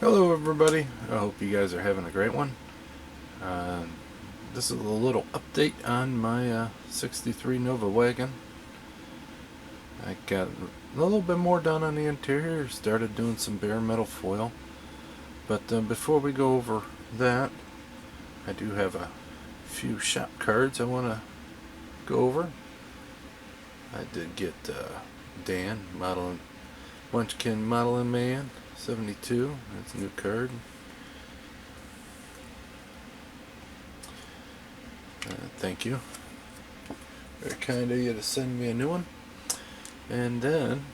Hello everybody, I hope you guys are having a great one. Uh, this is a little update on my 63 Nova Wagon. I got a little bit more done on the interior, started doing some bare metal foil. But before we go over that, I do have a few shop cards I want to go over. I did get Dan, Munchkin Modeling Man, 72, that's a new card. Thank you. Very kind of you to send me a new one. And then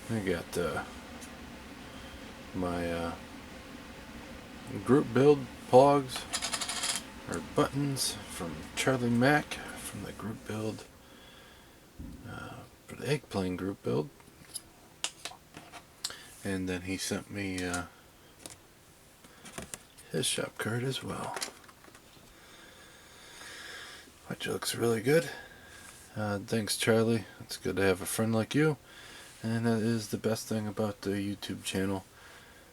I got my group build plugs or buttons from Charlie Mack from the group build for the eggplane group build. And then he sent me his shop card as well, which looks really good. Thanks, Charlie. It's good to have a friend like you, and that is the best thing about the YouTube channel,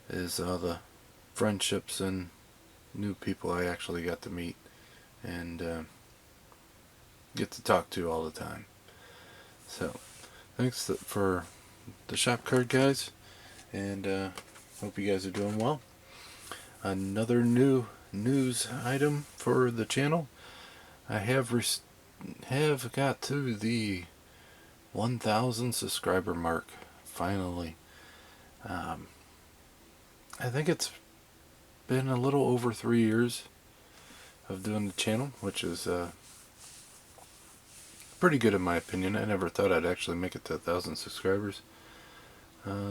is all the friendships and new people I actually got to meet and get to talk to all the time. So, thanks for the shop card, guys, and hope you guys are doing well. Another new news item for the channel. I have got to the 1,000 subscriber mark finally. I think it's been a little over 3 years of doing the channel, which is pretty good in my opinion. I never thought I'd actually make it to 1,000 subscribers.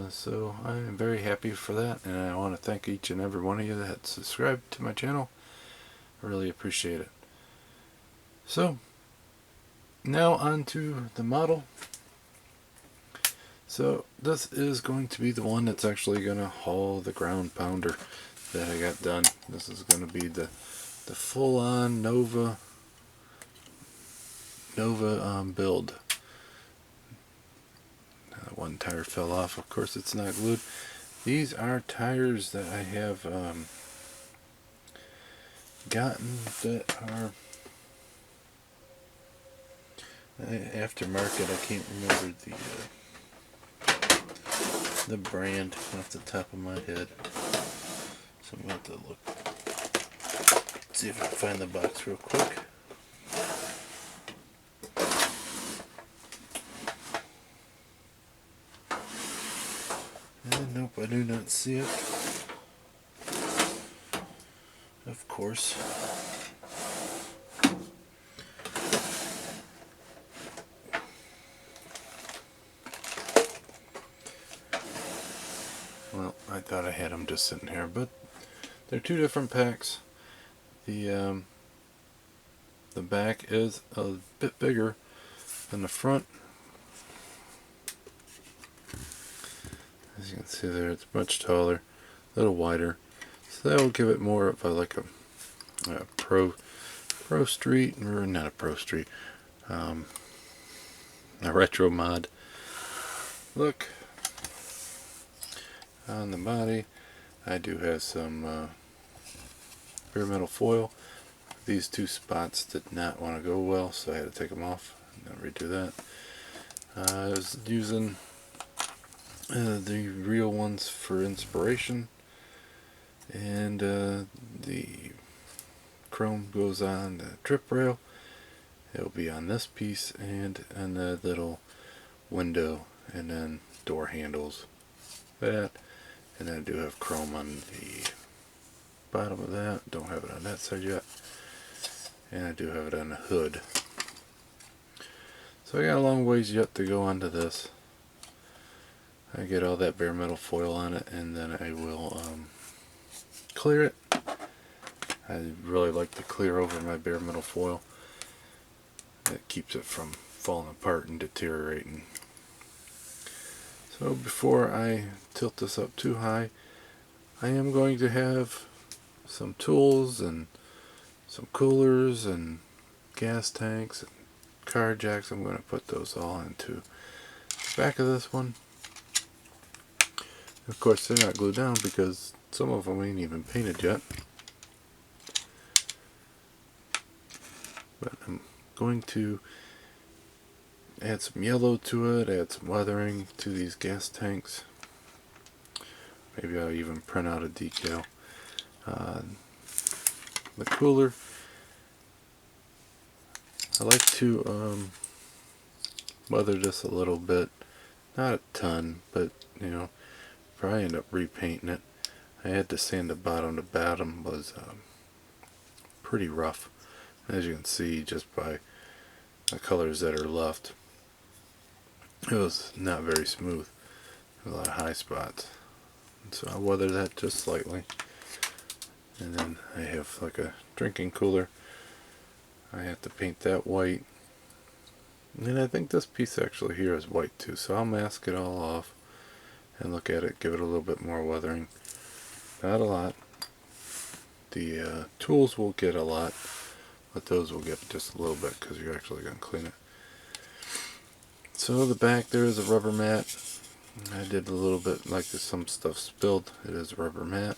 So I am very happy for that, and I want to thank each and every one of you that subscribed to my channel. I really appreciate it. So now on to the model. So this is going to be the one that's actually going to haul the ground pounder that I got done. This is going to be the full-on Nova build. One tire fell off. Of course, it's not glued. These are tires that I have gotten that are aftermarket. I can't remember the brand off the top of my head, so I'm going to have to look, see if I can find the box real quick. And nope, I do not see it. Of course. Well, I thought I had them just sitting here, but they're two different packs. The back is a bit bigger than the front. As you can see there, it's much taller, a little wider. So that will give it more of a pro street, or not a pro street, a retro mod look. On the body, I do have some bare metal foil. These two spots did not want to go well, so I had to take them off and redo that. I was using the real ones for inspiration, and the chrome goes on the trip rail. It'll be on this piece and on the little window, and then door handles. That, and then I do have chrome on the bottom of that. Don't have it on that side yet, and I do have it on the hood. So I got a long ways yet to go onto this. I get all that bare metal foil on it, and then I will clear it. I really like to clear over my bare metal foil. It keeps it from falling apart and deteriorating. So before I tilt this up too high, I am going to have some tools and some coolers and gas tanks and car jacks. I'm going to put those all into the back of this one. Of course, they're not glued down because some of them ain't even painted yet. But I'm going to add some yellow to it, add some weathering to these gas tanks. Maybe I'll even print out a decal. The cooler, I like to weather this a little bit. Not a ton, but you know, probably end up repainting it. I had to sand the bottom. The bottom was pretty rough, as you can see just by the colors that are left. It was not very smooth. A lot of high spots. And so I weathered that just slightly. And then I have like a drinking cooler. I have to paint that white. And I think this piece actually here is white too, so I'll mask it all off and look at it, give it a little bit more weathering. Not a lot. The tools will get a lot, but those will get just a little bit because you're actually going to clean it. So the back there is a rubber mat. I did a little bit like some stuff spilled. It is a rubber mat.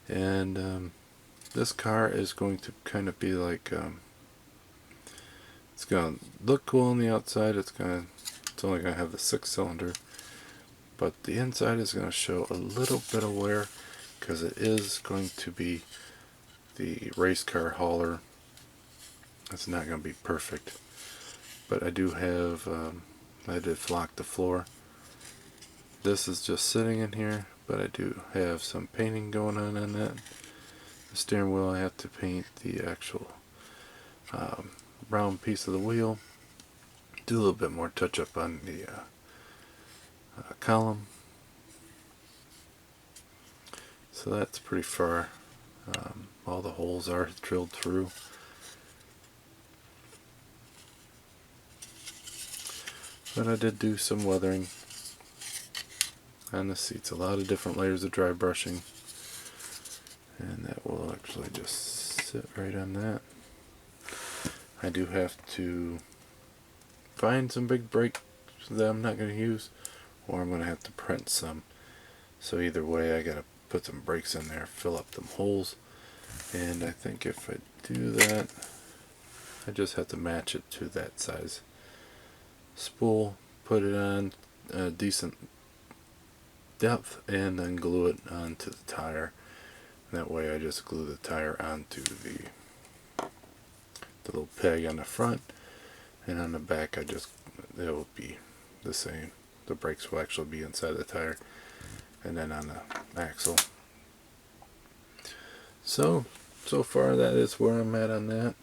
And this car is going to kind of be like, it's going to look cool on the outside. It's only going to have the 6-cylinder. But the inside is going to show a little bit of wear because it is going to be the race car hauler. It's not going to be perfect. But I do have, I did flock the floor. This is just sitting in here, but I do have some painting going on that. The steering wheel, I have to paint the actual round piece of the wheel. Do a little bit more touch up on the column. So that's pretty far. All the holes are drilled through. But I did do some weathering on the seats. A lot of different layers of dry brushing. And that will actually just sit right on that. I do have to find some big brakes that I'm not going to use, or I'm going to have to print some. So either way, I got to put some brakes in there, fill up them holes. And I think if I do that, I just have to match it to that size spool, put it on a decent depth, and then glue it onto the tire. That way I just glue the tire onto the little peg on the front, and on the back it will be the same. The brakes will actually be inside the tire, and then on the axle. So far that is where I'm at on that.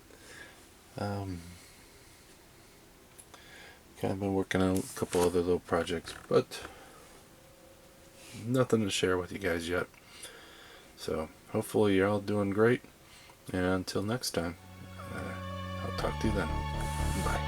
Kind of been working on a couple other little projects, but nothing to share with you guys yet. So hopefully you're all doing great, and until next time, I'll talk to you then. Bye.